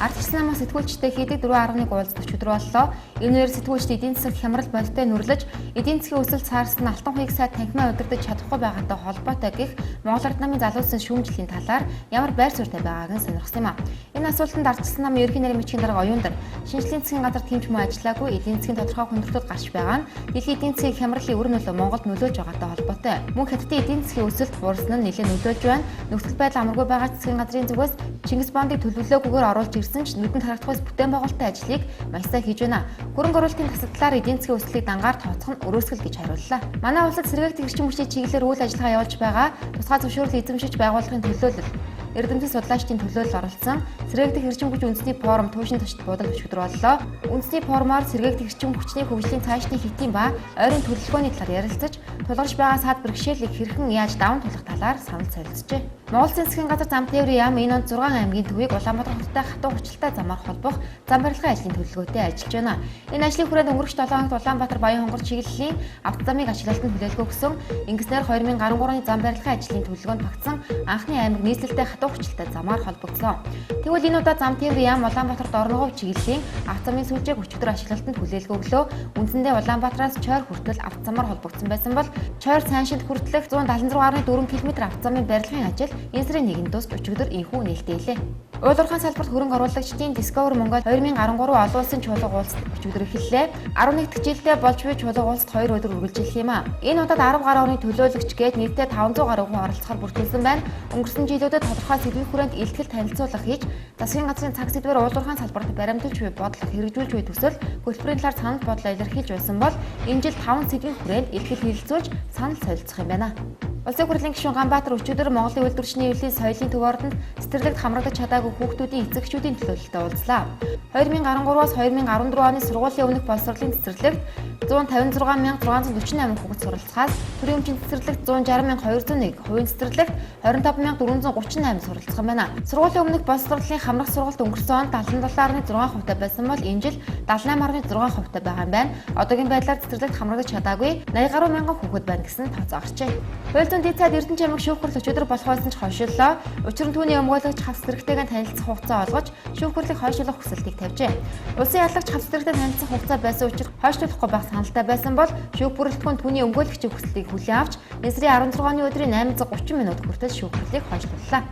Ардчилсан намаа сэтгүүлчтэй хийдэг 4.1 уулзалт өчигдөр боллоо. Энээр сэтгүүлчид эдийн засаг хямрал болтой нүрлэж, эдийн засгийн өсөлт цаарсан алтан хуйг сайд танхимаа удирдах чадахгүй байгаатай холбоотой гэх Монгол Ард намын залуусын шүүмжлэлийн талаар ямар байр суурьтай байгааг нь сонирхсан юм а. Энэ асуултанд Ардчилсан намын ерөнхий нарийн бичгийн дарга оюундар шинжлэлийн засгийн газар тэмч мөн ажиллаагүй эдийн засгийн тодорхой хүндрэлтүүд гарч байгаа нь дэлхийн эдийн засгийн хямралын үр нөлөө Монголд нөлөөлж байгаатай холбоотой. Мөн Хятадын эдийн засгийн өсөлт буурсан нь нэлээд нөлөөлж байна. Нөхцөл байдал амаргүй байгаа засгийн газрын зүгээс Чингис Бондыг төлөвлөгөөгөөр оруулж ирсэн ч нүдэнд харагдахаас бүтээн байгуулалтын ажлыг маш сайн хийж байна. Хөрөнгө оруулалтын тасалдлаар эдийн засгийн өсөлтийг дангаар тооцох нь өрөөсгөл гэж хариуллаа. Манай улсад сэргээгт эрчим хүчний чиглэлээр үйл ажиллагаа явуулж байгаа тусгай зөвшөөрөл эзэмшиж байгууллагын төлөөлөл эрдэмтэн судлаачдын төлөөлөл оролцсон сэргээгдэх эрчим хүч үндэсний форум туушин төчд буудалд өчигдөр боллоо. Үндэсний форумаар сэргээгдэх эрчим хүчний хөгжлийн цаашдын хэтийн ба ойрын төлөвлөгөөний талаар ярилцаж, тулгарч байгаа саад бэрхшээлийг хэрхэн яаж даван туулах талаар санал солилцжээ. Монгол Засгийн газар зам тээврийн яам энэ он 6 аймгийн төвийг Улаанбаатар хоттой хатуу хүчилтэй замаар холбох зам барилгын ажлын төлөвлөгөөтэй ажиллаж байна. Энэ ажлын хүрээнд өнгөрөх 7 хоногт Улаанбаатар Баян хонгор чиглэлийн автозамыг ашиглалтанд хүлээлгөө өгсөн. Ингэснээр 2013 оны зам барилгын ажлын төлөвлөгөөнд багтсан анхны аймаг нийслэлтэй хатуу хүчилтэй замаар холбогдсон. Тэгвэл энэ удаа зам тээврийн яам Улаанбаатар Дорногов чиглэлийн автозамын сүлжээг өчигдөр ашиглалтанд хүлээлгөө өглөө. Үндсэндээ Улаанбаатараас Чойр хүртэл автозамаар холбогдсон байсан бол Чойр Цааншинд хүртэлх 176.4 км автозамын барилгын ажил энэ сарын 1-нд дуусч өчигдөр энхүү нээлттэй. Уулуурхайн салбарт хөрөнгө оруулагчдын Discover Mongol 2013 олон улсын чуулга уулзалт өчигдөр эхэллээ. 11 дахь жилдээ болж буй чуулга уулзалт 2 өдөр үргэлжилэх юм а. Энэ удаад 10 гаруй орны төлөөлөгч гээд нийтдээ 500 гаруй хүн оролцохоор бүртгүүлсэн байна. Өнгөрсөн жилүүдэд тодорхой сэдвийн хүрээнд илтгэл танилцуулга хийж, засгийн газрын цаг сэдвээр уулуурхайн салбарт баримтуулж буй бодол хэрэгжүүлж буй төсөл хөтөлбөрийн талаар санал бодлоо илэрхийлж байсан бол энэ жил 5 сэдвийн хүрээнд илтгэл хэлэлцүүлж санал солилцох юм байна. Улсын хурлын гишүүн Ганбаатар өчигдөр Монголын үйлдвэрчний эвлэлийн соёлын төв ордонд цэцэрлэгт хамрагдаж чадаагүй хүүхдүүдийн эцэгчүүдийн төлөөлөлтөд уулзлаа. 2013-аас 2014 оны сургуулийн өмнөх боловсролын цэцэрлэгт 156,648 хүүхэд суралцахаас төрийн өмчийн цэцэрлэгт 160,201, хувийн цэцэрлэгт 25,438 суралцсан байна. Сургуулийн өмнөх боловсролын хамрах сургалт өнгөрсөн онд 77.6% байсан бол энэ жил 78.6% байгаа юм байна. Одоогийн байдлаар цэцэрлэгт хамрагдаж чадаагүй 80 гаруй мянган хүүхэд байна гэсэн тооцоо гарчээ. Хуйлтын дэд цаад Эрдэнэ аймаг шүүх хурал өчигдөр болох байсан ч хойшиллоо. Учир нь түүний өмгөөлөгч хавц зэрэгтэйгээ танилцах хугацаа олгож шүүх хурлыг хойшлуулах хүсэлтийг тавьжээ. Улсын ялагч хавц зэрэгтэй танилцах хугацаа байсан учраас хойшлуулахгүй байх саналтай байсан бол шүүх бүрэлдэхүүн түүний өмгөөлөгчийн хүслийг хүлээн авч энэ сарын 16 оны өдрийн 8:30 минут хүртэл шүүх хурлыг хойшлууллаа.